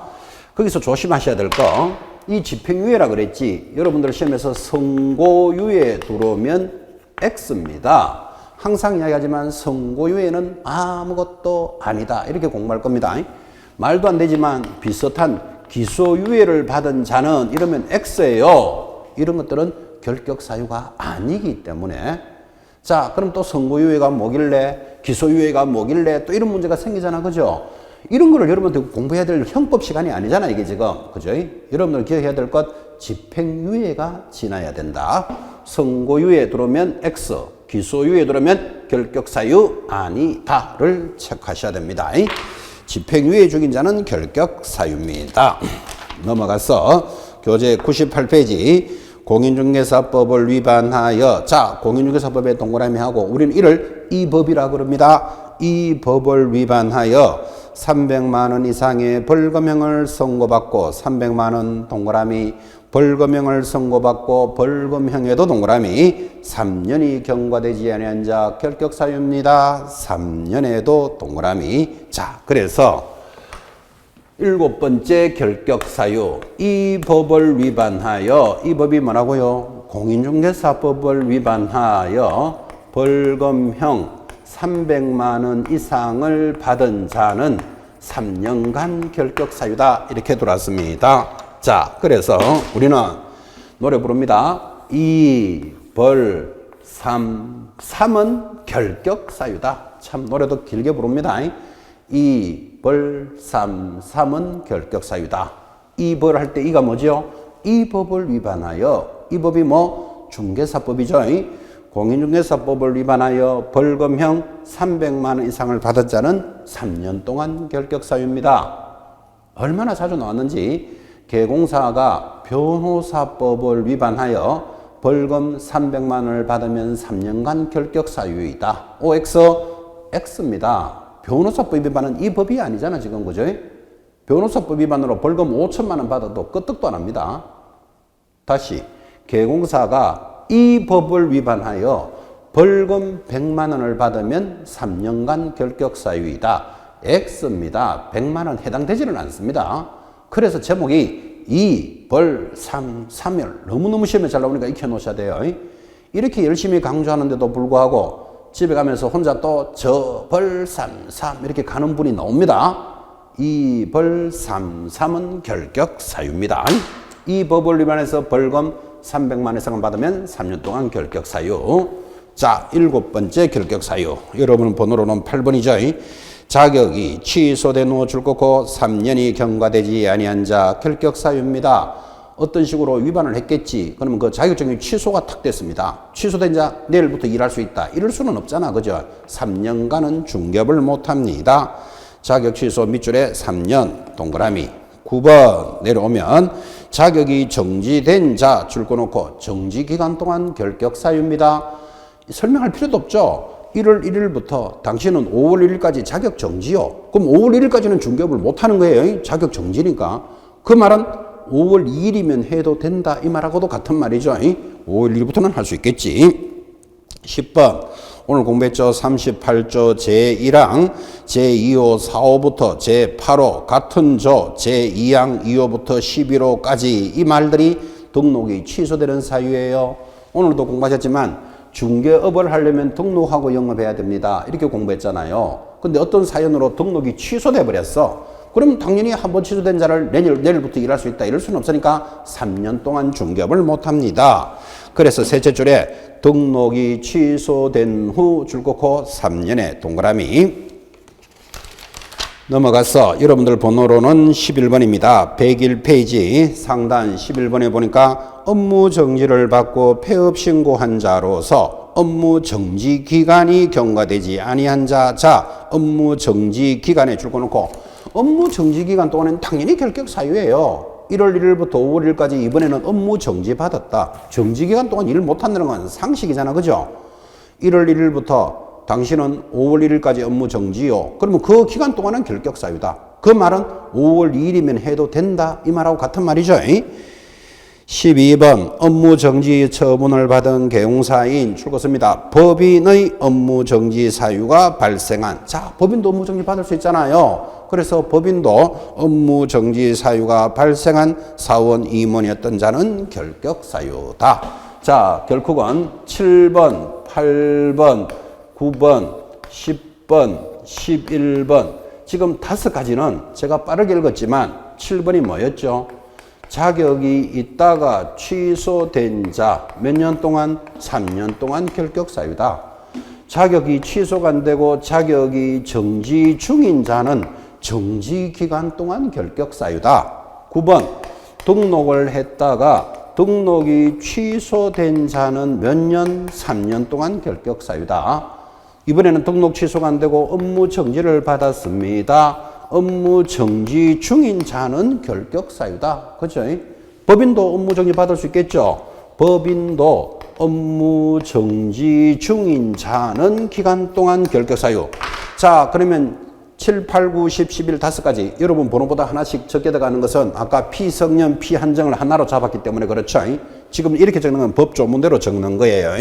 거기서 조심하셔야 될 거, 이 집행유예라 그랬지. 여러분들 시험에서 선고유예 들어오면 X입니다. 항상 이야기하지만 선고유예는 아무것도 아니다. 이렇게 공부할 겁니다. 말도 안 되지만 비슷한 기소유예를 받은 자는 이러면 X예요. 이런 것들은 결격 사유가 아니기 때문에. 자, 그럼 또 선고유예가 뭐길래, 기소유예가 뭐길래 또 이런 문제가 생기잖아. 그죠? 이런 거를 여러분들 공부해야 될 형법 시간이 아니잖아, 이게 지금. 그죠? 여러분들 기억해야 될 것, 집행유예가 지나야 된다. 선고유예 들어오면 X, 기소유예 들어오면 결격사유 아니다를 체크하셔야 됩니다. 집행유예 중인 자는 결격사유입니다. 넘어가서 교재 98페이지 공인중개사법을 위반하여, 자, 공인중개사법의 동그라미하고 우리는 이를 이 법이라 그럽니다. 이 법을 위반하여 300만 원 이상의 벌금형을 선고받고 300만 원 동그라미 벌금형을 선고받고 벌금형에도 동그라미 3년이 경과되지 아니한 자 결격사유입니다. 3년에도 동그라미. 자, 그래서 7번째 결격사유, 이 법을 위반하여, 이 법이 뭐라고요? 공인중개사법을 위반하여 벌금형 300만 원 이상을 받은 자는 3년간 결격사유다. 이렇게 들어왔습니다. 자, 그래서 우리는 노래 부릅니다. 이, 벌, 삼, 삼은 결격사유다. 참 노래도 길게 부릅니다. 이, 벌, 삼, 삼은 결격사유다. 이 벌 할 때 이가 뭐죠? 이 법을 위반하여, 이 법이 뭐? 중개사법이죠. 공인중개사법을 위반하여 벌금형 300만 원 이상을 받은 자는 3년 동안 결격사유입니다. 얼마나 자주 나왔는지, 개공사가 변호사법을 위반하여 벌금 300만 원을 받으면 3년간 결격 사유이다. OX X입니다. 변호사법 위반은 이 법이 아니잖아 지금 그죠? 변호사법 위반으로 벌금 5천만 원 받아도 끄떡도 안 합니다. 다시 개공사가 이 법을 위반하여 벌금 100만 원을 받으면 3년간 결격 사유이다. X입니다. 100만 원 해당되지는 않습니다. 그래서 제목이 2, 벌, 3, 3열 너무너무 시험에 잘 나오니까 익혀 놓으셔야 돼요. 이렇게 열심히 강조하는데도 불구하고 집에 가면서 혼자 또 저, 벌, 3, 3 이렇게 가는 분이 나옵니다. 2, 벌, 3, 3은 결격 사유입니다. 이 법을 위반해서 벌금 300만 원 이상을 받으면 3년 동안 결격 사유. 자, 7번째 결격 사유. 여러분 번호로는 8번이죠. 자격이 취소된 후 줄곧 3년이 경과되지 아니한 자 결격 사유입니다. 어떤 식으로 위반을 했겠지. 그러면 그 자격증이 취소가 탁 됐습니다. 취소된 자 내일부터 일할 수 있다. 이럴 수는 없잖아. 그죠? 3년간은 중개업을 못합니다. 자격 취소 밑줄에 3년 동그라미. 9번 내려오면 자격이 정지된 자 줄 꺼놓고 정지기간 동안 결격 사유입니다. 설명할 필요도 없죠. 1월 1일부터 당신은 5월 1일까지 자격 정지요. 그럼 5월 1일까지는 중개업을 못하는 거예요. 자격 정지니까. 그 말은 5월 2일이면 해도 된다 이 말하고도 같은 말이죠. 5월 1일부터는 할 수 있겠지. 10번 오늘 공부했죠. 38조 제1항 제2호 4호부터 제8호 같은 조 제2항 2호부터 11호까지 이 말들이 등록이 취소되는 사유예요. 오늘도 공부하셨지만 중개업을 하려면 등록하고 영업해야 됩니다. 이렇게 공부했잖아요. 근데 어떤 사연으로 등록이 취소돼 버렸어. 그럼 당연히 한번 취소된 자를 내일부터 일할 수 있다. 이럴 수는 없으니까 3년 동안 중개업을 못합니다. 그래서 셋째 줄에 등록이 취소된 후 줄긋고 3년의 동그라미. 넘어가서 여러분들 번호로는 11번입니다. 101페이지 상단 11번에 보니까 업무 정지를 받고 폐업 신고한 자로서 업무 정지 기간이 경과되지 아니한 자 업무 정지 기간에 줄 거놓고 업무 정지 기간 동안은 당연히 결격 사유예요. 1월 1일부터 5월 1일까지 이번에는 업무 정지 받았다. 정지 기간 동안 일을 못 한다는 건 상식이잖아. 그죠? 1월 1일부터 당신은 5월 1일까지 업무 정지요. 그러면 그 기간 동안은 결격 사유다. 그 말은 5월 2일이면 해도 된다. 이 말하고 같은 말이죠. 12번 업무 정지 처분을 받은 개용사인 출고서입니다. 법인의 업무 정지 사유가 발생한. 자, 법인도 업무 정지 받을 수 있잖아요. 그래서 법인도 업무 정지 사유가 발생한 사원 임원이었던 자는 결격 사유다. 자, 결국은 7번, 8번, 9번, 10번, 11번 지금 5가지는 제가 빠르게 읽었지만 7번이 뭐였죠? 자격이 있다가 취소된 자 몇 년 동안? 3년 동안 결격 사유다. 자격이 취소가 안 되고 자격이 정지 중인 자는 정지 기간 동안 결격 사유다. 9번 등록을 했다가 등록이 취소된 자는 몇 년? 3년 동안 결격 사유다. 이번에는 등록 취소가 안 되고 업무 정지를 받았습니다. 업무 정지 중인 자는 결격 사유다. 그죠? 법인도 업무 정지 받을 수 있겠죠? 법인도 업무 정지 중인 자는 기간 동안 결격 사유. 자, 그러면 7, 8, 9, 10, 11, 5가지. 여러분 번호보다 하나씩 적게 들어가는 것은 아까 피성년, 피한정을 하나로 잡았기 때문에 그렇죠? 지금 이렇게 적는 건 법 조문대로 적는 거예요.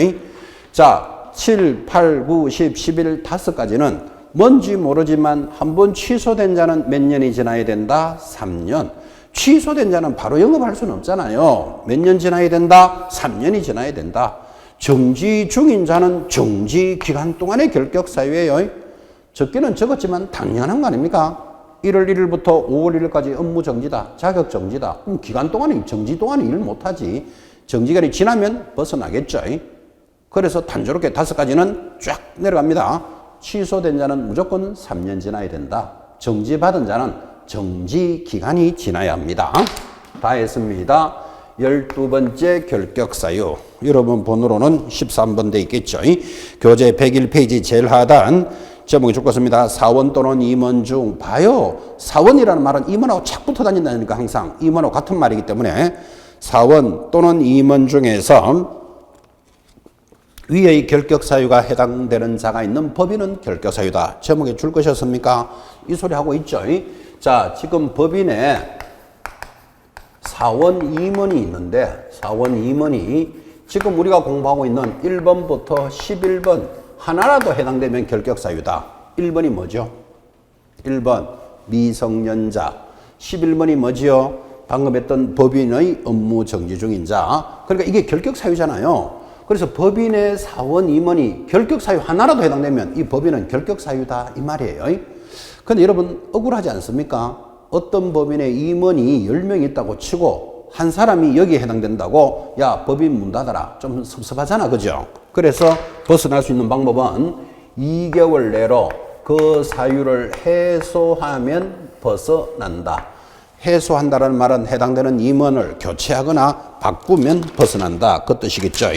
자, 7, 8, 9, 10, 11, 5가지는 뭔지 모르지만 한번 취소된 자는 몇 년이 지나야 된다? 3년. 취소된 자는 바로 영업할 수는 없잖아요. 몇 년 지나야 된다? 3년이 지나야 된다. 정지 중인 자는 정지 기간 동안의 결격 사유예요. 적기는 적었지만 당연한 거 아닙니까? 1월 1일부터 5월 1일까지 업무 정지다. 자격 정지다. 그럼 기간 동안에 정지 동안에 일 못하지. 정지기간이 지나면 벗어나겠죠. 그래서 단조롭게 5가지는 쫙 내려갑니다. 취소된 자는 무조건 3년 지나야 된다. 정지받은 자는 정지 기간이 지나야 합니다. 다 했습니다. 12번째 결격 사유. 여러분 번호로는 13번 돼 있겠죠. 교재 101페이지 제일 하단 제목이 죽었습니다. 사원 또는 임원 중. 봐요. 사원이라는 말은 임원하고 착 붙어 다닌다니까 항상. 임원하고 같은 말이기 때문에 사원 또는 임원 중에서 위의 결격사유가 해당되는 자가 있는 법인은 결격사유다. 제목에 줄 것이었습니까? 이 소리 하고 있죠. 자, 지금 법인에 사원 임원이 있는데 사원 임원이 지금 우리가 공부하고 있는 1번부터 11번 하나라도 해당되면 결격사유다. 1번이 뭐죠? 1번 미성년자. 11번이 뭐지요? 방금 했던 법인의 업무 정지 중인 자. 그러니까 이게 결격사유잖아요. 그래서 법인의 사원 임원이 결격사유 하나라도 해당되면 이 법인은 결격사유다 이 말이에요. 근데 여러분 억울하지 않습니까? 어떤 법인의 임원이 10명 있다고 치고 한 사람이 여기에 해당된다고 야 법인 문 닫아라. 좀 섭섭하잖아. 그죠? 그래서 벗어날 수 있는 방법은 2개월 내로 그 사유를 해소하면 벗어난다. 해소한다는 말은 해당되는 임원을 교체하거나 바꾸면 벗어난다. 그 뜻이겠죠.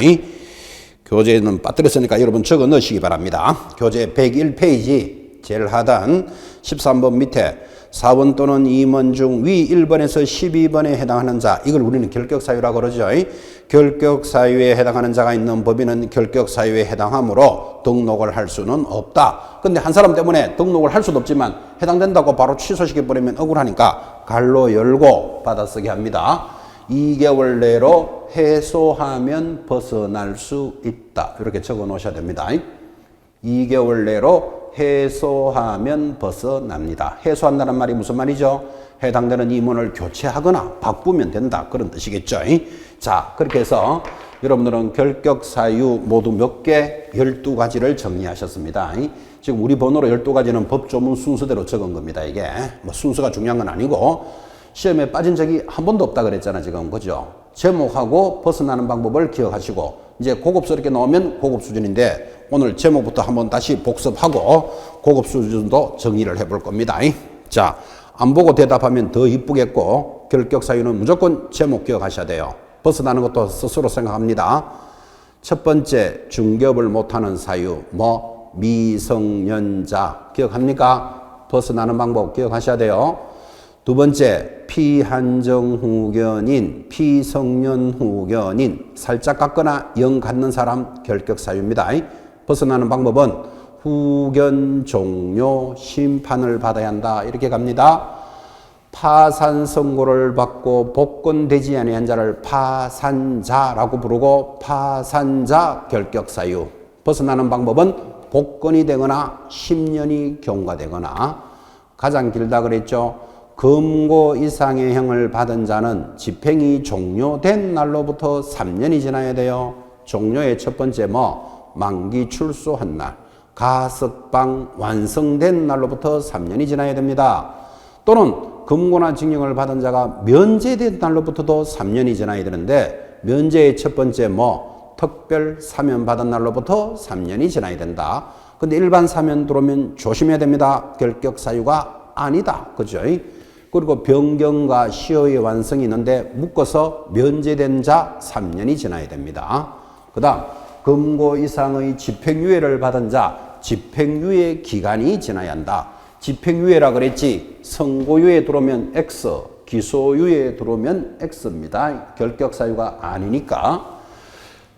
교재는 빠뜨렸으니까 여러분 적어 넣으시기 바랍니다. 교재 101페이지 제일 하단 13번 밑에 사원 또는 임원 중 위 1번에서 12번에 해당하는 자, 이걸 우리는 결격사유라고 그러죠. 결격사유에 해당하는 자가 있는 법인은 결격사유에 해당하므로 등록을 할 수는 없다. 근데 한 사람 때문에 등록을 할 수도 없지만 해당된다고 바로 취소시켜버리면 억울하니까 갈로 열고 받아쓰기 합니다. 2개월 내로 해소하면 벗어날 수 있다. 이렇게 적어 놓으셔야 됩니다. 2개월 내로 해소하면 벗어납니다. 해소한다는 말이 무슨 말이죠? 해당되는 임원을 교체하거나 바꾸면 된다. 그런 뜻이겠죠. 자, 그렇게 해서 여러분들은 결격사유 모두 몇 개? 12가지를 정리하셨습니다. 지금 우리 번호로 12가지는 법조문 순서대로 적은 겁니다. 이게 뭐 순서가 중요한 건 아니고 시험에 빠진 적이 한 번도 없다 그랬잖아 지금. 그죠? 제목하고 벗어나는 방법을 기억하시고 이제 고급스럽게 나오면 고급 수준인데 오늘 제목부터 한번 다시 복습하고 고급 수준도 정리를 해볼 겁니다. 자, 안 보고 대답하면 더 이쁘겠고 결격사유는 무조건 제목 기억하셔야 돼요. 벗어나는 것도 스스로 생각합니다. 첫 번째 중개업을 못하는 사유 미성년자 기억합니까? 벗어나는 방법 기억하셔야 돼요. 두 번째 피한정 후견인 피성년 후견인 살짝 갖거나 영 갖는 사람 결격사유입니다. 벗어나는 방법은 후견 종료 심판을 받아야 한다. 이렇게 갑니다. 파산 선고를 받고 복권되지 아니한 자를 파산자라고 부르고 파산자 결격사유. 벗어나는 방법은 복권이 되거나 10년이 경과되거나 가장 길다 그랬죠. 금고 이상의 형을 받은 자는 집행이 종료된 날로부터 3년이 지나야 돼요. 종료의 첫 번째 만기 출소한 날, 가석방 완성된 날로부터 3년이 지나야 됩니다. 또는 금고나 징역을 받은 자가 면제된 날로부터도 3년이 지나야 되는데 면제의 첫 번째 특별 사면 받은 날로부터 3년이 지나야 된다. 근데 일반 사면 들어오면 조심해야 됩니다. 결격 사유가 아니다. 그죠? 그리고 변경과 시효의 완성이 있는데 묶어서 면제된 자 3년이 지나야 됩니다. 그 다음 금고 이상의 집행유예를 받은 자 집행유예 기간이 지나야 한다. 집행유예라 그랬지 선고유예 들어오면 X, 기소유예 들어오면 X입니다. 결격사유가 아니니까.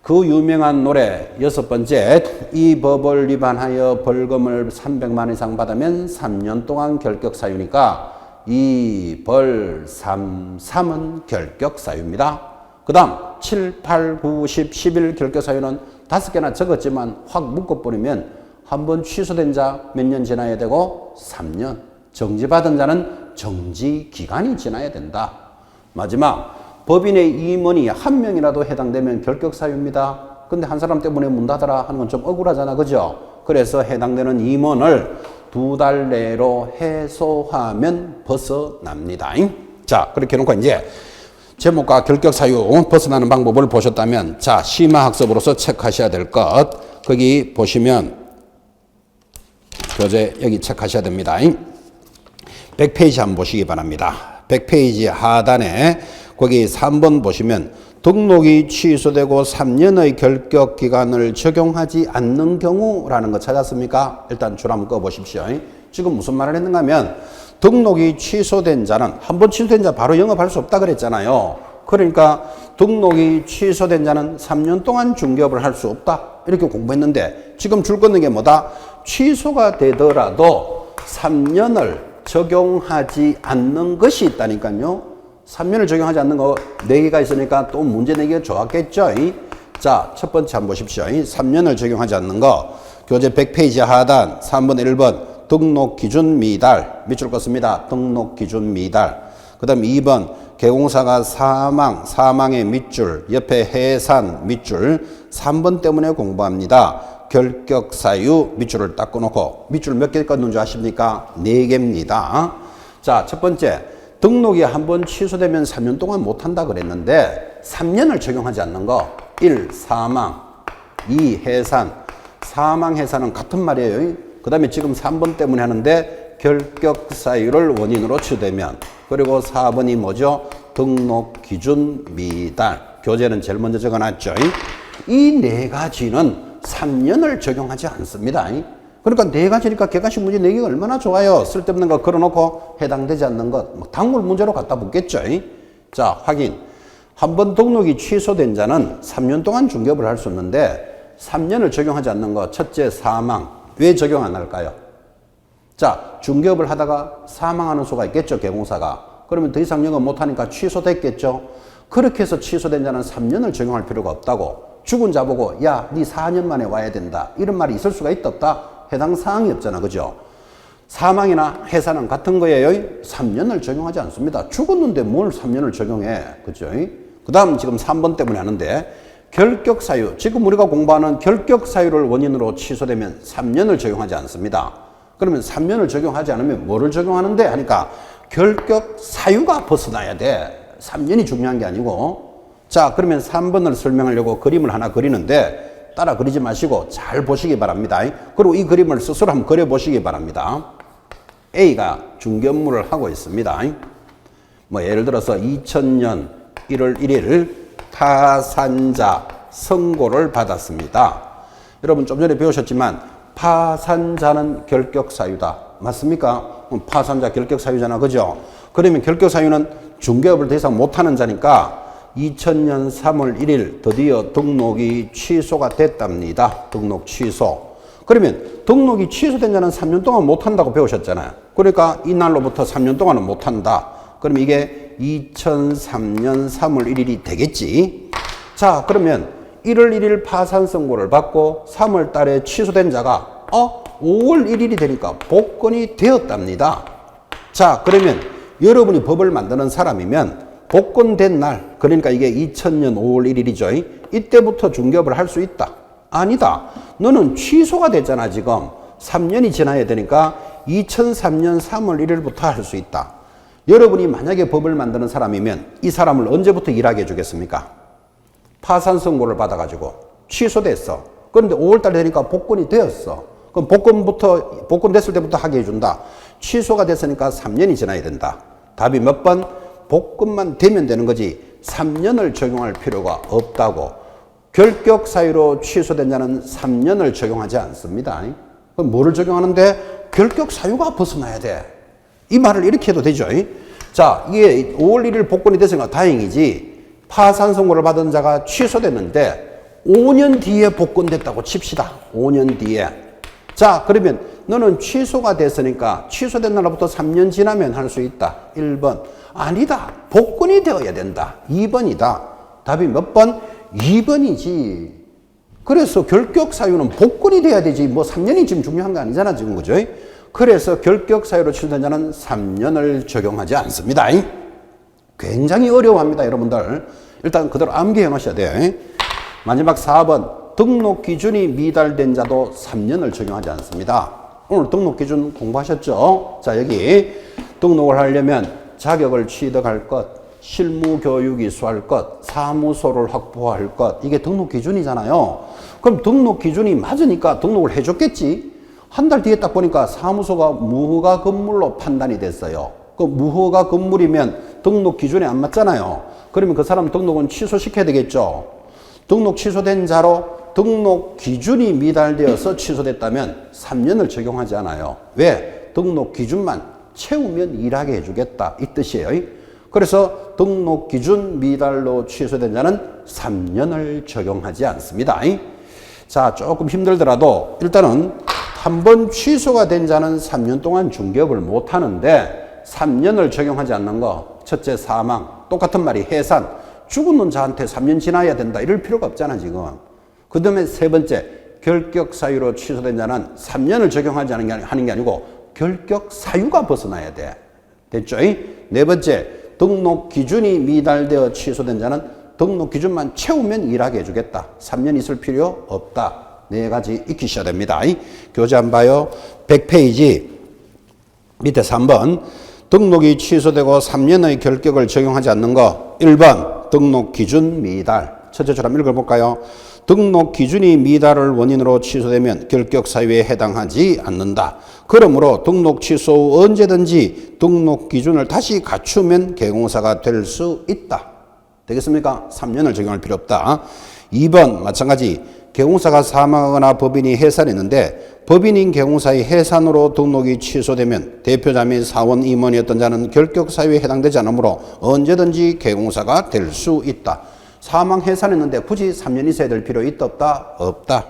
그 유명한 노래 여섯 번째, 이 법을 위반하여 벌금을 300만 이상 받으면 3년 동안 결격사유니까 이 벌 3은 결격사유입니다. 그 다음 7, 8, 9, 10, 11 결격사유는 5개나 적었지만 확 묶어버리면 한 번 취소된 자 몇 년 지나야 되고 3년, 정지받은 자는 정지기간이 지나야 된다. 마지막 법인의 임원이 한 명이라도 해당되면 결격사유입니다. 근데 한 사람 때문에 문 닫아라 하는 건 좀 억울하잖아. 그죠? 그래서 해당되는 임원을 2달 내로 해소하면 벗어납니다. 자, 그렇게 해놓고 이제 제목과 결격사유 벗어나는 방법을 보셨다면 자, 심화학습으로서 체크하셔야 될 것 거기 보시면 교재 여기 체크하셔야 됩니다. 100페이지 한번 보시기 바랍니다. 100페이지 하단에 거기 3번 보시면 등록이 취소되고 3년의 결격 기간을 적용하지 않는 경우라는 거 찾았습니까? 일단 줄 한번 꺼보십시오. 지금 무슨 말을 했는가 하면 등록이 취소된 자는 한 번 취소된 자 바로 영업할 수 없다 그랬잖아요. 그러니까 등록이 취소된 자는 3년 동안 중개업을 할 수 없다. 이렇게 공부했는데 지금 줄 걷는 게 뭐다? 취소가 되더라도 3년을 적용하지 않는 것이 있다니까요. 3년을 적용하지 않는 거 4개가 있으니까 또 문제 내기가 좋았겠죠. 자, 첫 번째 한번 보십시오. 3년을 적용하지 않는 거. 교재 100페이지 하단 3번 1번 등록 기준 미달 밑줄 껐습니다. 등록 기준 미달. 그 다음 2번 개공사가 사망의 밑줄 옆에 해산 밑줄 3번 때문에 공부합니다. 결격 사유 밑줄을 딱 꺼놓고 밑줄 몇 개 껐는 줄 아십니까? 4개입니다. 자, 첫 번째 등록이 한번 취소되면 3년 동안 못한다 그랬는데 3년을 적용하지 않는 거 1. 사망 2. 해산 사망 해산은 같은 말이에요. 그 다음에 지금 3번 때문에 하는데 결격 사유를 원인으로 취되면 그리고 4번이 뭐죠? 등록 기준 미달 교재는 제일 먼저 적어놨죠. 이 4가지는 3년을 적용하지 않습니다. 그러니까 4가지니까 객관식 문제 내기가 얼마나 좋아요. 쓸데없는 거 걸어놓고 해당되지 않는 것 뭐 단물 문제로 갖다 붙겠죠. 자, 확인. 한번 등록이 취소된 자는 3년 동안 중개업을 할 수 없는데 3년을 적용하지 않는 거 첫째 사망. 왜 적용 안 할까요? 자, 중개업을 하다가 사망하는 수가 있겠죠. 개공사가. 그러면 더 이상 영업 못하니까 취소됐겠죠. 그렇게 해서 취소된 자는 3년을 적용할 필요가 없다고. 죽은 자 보고 야, 네 4년 만에 와야 된다. 이런 말이 있을 수가 있다 없다? 해당 사항이 없잖아. 그죠? 사망이나 해산은 같은 거예요. 3년을 적용하지 않습니다. 죽었는데 뭘 3년을 적용해. 그죠? 그 다음 지금 3번 때문에 하는데 결격 사유. 지금 우리가 공부하는 결격 사유를 원인으로 취소되면 3년을 적용하지 않습니다. 그러면 3년을 적용하지 않으면 뭐를 적용하는데? 하니까 결격 사유가 벗어나야 돼. 3년이 중요한 게 아니고. 자, 그러면 3번을 설명하려고 그림을 하나 그리는데 따라 그리지 마시고 잘 보시기 바랍니다. 그리고 이 그림을 스스로 한번 그려보시기 바랍니다. A가 중개업무를 하고 있습니다. 뭐 예를 들어서 2000년 1월 1일 파산자 선고를 받았습니다. 여러분 좀 전에 배우셨지만 파산자는 결격사유다. 맞습니까? 파산자 결격사유잖아. 그죠? 그러면 결격사유는 중개업을 더 이상 못하는 자니까 2000년 3월 1일 드디어 등록이 취소가 됐답니다. 등록 취소. 그러면 등록이 취소된 자는 3년 동안 못한다고 배우셨잖아요. 그러니까 이날로부터 3년 동안은 못한다. 그럼 이게 2003년 3월 1일이 되겠지. 자, 그러면 1월 1일 파산 선고를 받고 3월 달에 취소된 자가 5월 1일이 되니까 복권이 되었답니다. 자, 그러면 여러분이 법을 만드는 사람이면 복권된 날, 그러니까 이게 2000년 5월 1일이죠. 이때부터 중개업을 할 수 있다. 아니다. 너는 취소가 됐잖아, 지금. 3년이 지나야 되니까 2003년 3월 1일부터 할 수 있다. 여러분이 만약에 법을 만드는 사람이면 이 사람을 언제부터 일하게 해주겠습니까? 파산 선고를 받아가지고 취소됐어. 그런데 5월달 되니까 복권이 되었어. 그럼 복권 됐을 때부터 하게 해준다. 취소가 됐으니까 3년이 지나야 된다. 답이 몇 번? 복권만 되면 되는 거지 3년을 적용할 필요가 없다고. 결격 사유로 취소된 자는 3년을 적용하지 않습니다. 그럼 뭐를 적용하는데? 결격 사유가 벗어나야 돼. 이 말을 이렇게 해도 되죠. 자, 이게 5월 1일 복권이 됐으니까 다행이지. 파산 선고를 받은 자가 취소됐는데 5년 뒤에 복권됐다고 칩시다. 5년 뒤에. 자, 그러면 너는 취소가 됐으니까 취소된 날로부터 3년 지나면 할 수 있다. 1번. 아니다. 복권이 되어야 된다. 2번이다. 답이 몇 번? 2번이지. 그래서 결격 사유는 복권이 돼야 되지. 뭐 3년이 지금 중요한 거 아니잖아. 지금 그죠? 그래서 결격 사유로 취소된 자는 3년을 적용하지 않습니다. 굉장히 어려워합니다. 여러분들. 일단 그대로 암기해 놓으셔야 돼요. 마지막 4번. 등록 기준이 미달된 자도 3년을 적용하지 않습니다. 오늘 등록 기준 공부하셨죠? 자, 여기 등록을 하려면 자격을 취득할 것, 실무 교육이 수할 것, 사무소를 확보할 것, 이게 등록 기준이잖아요. 그럼 등록 기준이 맞으니까 등록을 해줬겠지. 한 달 뒤에 딱 보니까 사무소가 무허가 건물로 판단이 됐어요. 그 무허가 건물이면 등록 기준에 안 맞잖아요. 그러면 그 사람 등록은 취소시켜야 되겠죠. 등록 취소된 자로 등록 기준이 미달되어서 취소됐다면 3년을 적용하지 않아요. 왜? 등록 기준만 채우면 일하게 해주겠다. 이 뜻이에요. 그래서 등록 기준 미달로 취소된 자는 3년을 적용하지 않습니다. 자, 조금 힘들더라도 일단은 한 번 취소가 된 자는 3년 동안 중개업을 못 하는데 3년을 적용하지 않는 거. 첫째, 사망. 똑같은 말이 해산. 죽은 자한테 3년 지나야 된다. 이럴 필요가 없잖아, 지금. 그 다음에 세 번째, 결격 사유로 취소된 자는 3년을 적용하지 하는 게 아니고 결격 사유가 벗어나야 돼. 됐죠? 네 번째, 등록 기준이 미달되어 취소된 자는 등록 기준만 채우면 일하게 해주겠다. 3년 있을 필요 없다. 네 가지 익히셔야 됩니다. 교재 안 봐요. 100페이지 밑에 3번. 등록이 취소되고 3년의 결격을 적용하지 않는 거. 1번 등록 기준 미달. 첫째 줄 한번 읽어볼까요? 등록 기준이 미달을 원인으로 취소되면 결격 사유에 해당하지 않는다. 그러므로 등록 취소 후 언제든지 등록 기준을 다시 갖추면 개공사가 될 수 있다. 되겠습니까? 3년을 적용할 필요 없다. 2번 마찬가지. 개공사가 사망하거나 법인이 해산했는데 법인인 개공사의 해산으로 등록이 취소되면 대표자 및 사원 임원이었던 자는 결격 사유에 해당되지 않으므로 언제든지 개공사가 될 수 있다. 사망 해산했는데 굳이 3년 있어야 될 필요 있다 없다? 없다.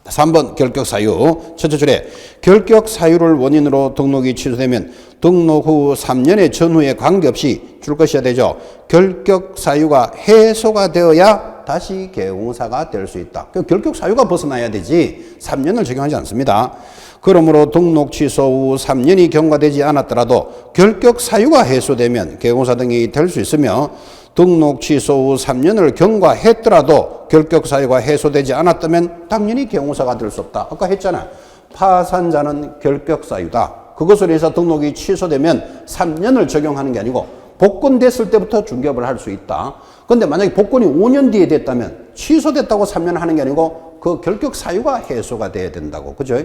3번 결격 사유. 첫째 줄에 결격 사유를 원인으로 등록이 취소되면 등록 후 3년의 전후에 관계없이 줄 것이어야 되죠. 결격 사유가 해소가 되어야 다시 개공사가 될 수 있다. 결격 사유가 벗어나야 되지 3년을 적용하지 않습니다. 그러므로 등록 취소 후 3년이 경과되지 않았더라도 결격 사유가 해소되면 개공사 등이 될 수 있으며 등록 취소 후 3년을 경과했더라도 결격 사유가 해소되지 않았다면 당연히 개공사가 될 수 없다. 아까 했잖아. 파산자는 결격 사유다. 그것으로 해서 등록이 취소되면 3년을 적용하는 게 아니고 복권됐을 때부터 중개업을 할 수 있다. 그런데 만약에 복권이 5년 뒤에 됐다면 취소됐다고 3년 하는 게 아니고 그 결격 사유가 해소가 돼야 된다고. 그죠?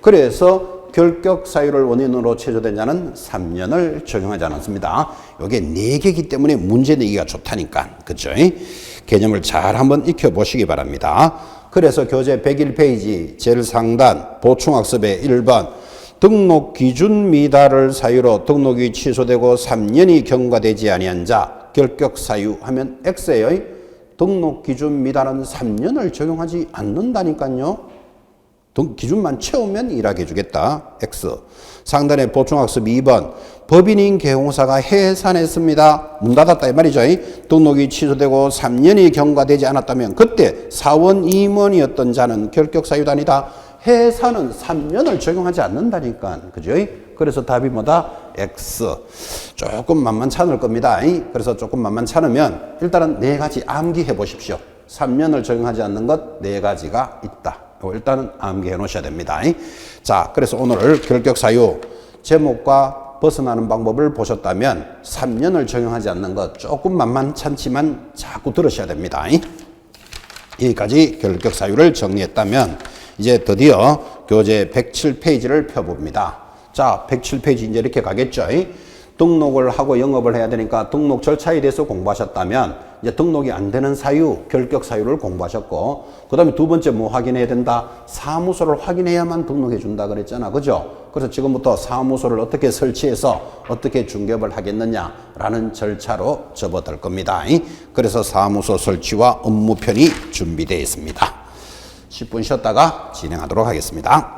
그래서 결격 사유를 원인으로 취소된 자는 3년을 적용하지 않았습니다. 이게 4개이기 때문에 문제 내기가 좋다니까. 그죠? 개념을 잘 한번 익혀보시기 바랍니다. 그래서 교재 101페이지 제일 상단 보충학습의 1번 등록 기준 미달을 사유로 등록이 취소되고 3년이 경과되지 아니한 자 결격 사유 하면 X예요. 등록 기준 미달은 3년을 적용하지 않는다니까요. 기준만 채우면 일하게 해주겠다. X. 상단의 보충학습 2번. 법인인 개공사가 해산했습니다. 문 닫았다 이 말이죠. 등록이 취소되고 3년이 경과되지 않았다면 그때 사원 임원이었던 자는 결격 사유도 아니다. 해산은 3년을 적용하지 않는다니까. 그죠? 그래서 답이 뭐다? X. 조금 만만찮을 겁니다. 그래서 조금 만만찮으면 일단은 4가지 암기해 보십시오. 3년을 적용하지 않는 것 4가지가 있다. 일단은 암기해 놓으셔야 됩니다. 자, 그래서 오늘 결격 사유 제목과 벗어나는 방법을 보셨다면 3년을 적용하지 않는 것 조금 만만찮지만 자꾸 들으셔야 됩니다. 여기까지 결격 사유를 정리했다면 이제 드디어 교재 107페이지를 펴봅니다. 자, 107페이지 이제 이렇게 가겠죠. 등록을 하고 영업을 해야 되니까 등록 절차에 대해서 공부하셨다면 이제 등록이 안 되는 사유, 결격 사유를 공부하셨고 그 다음에 두 번째 뭐 확인해야 된다? 사무소를 확인해야만 등록해 준다 그랬잖아. 그죠? 그래서 지금부터 사무소를 어떻게 설치해서 어떻게 중개업을 하겠느냐라는 절차로 접어들 겁니다. 그래서 사무소 설치와 업무편이 준비되어 있습니다. 10분 쉬었다가 진행하도록 하겠습니다.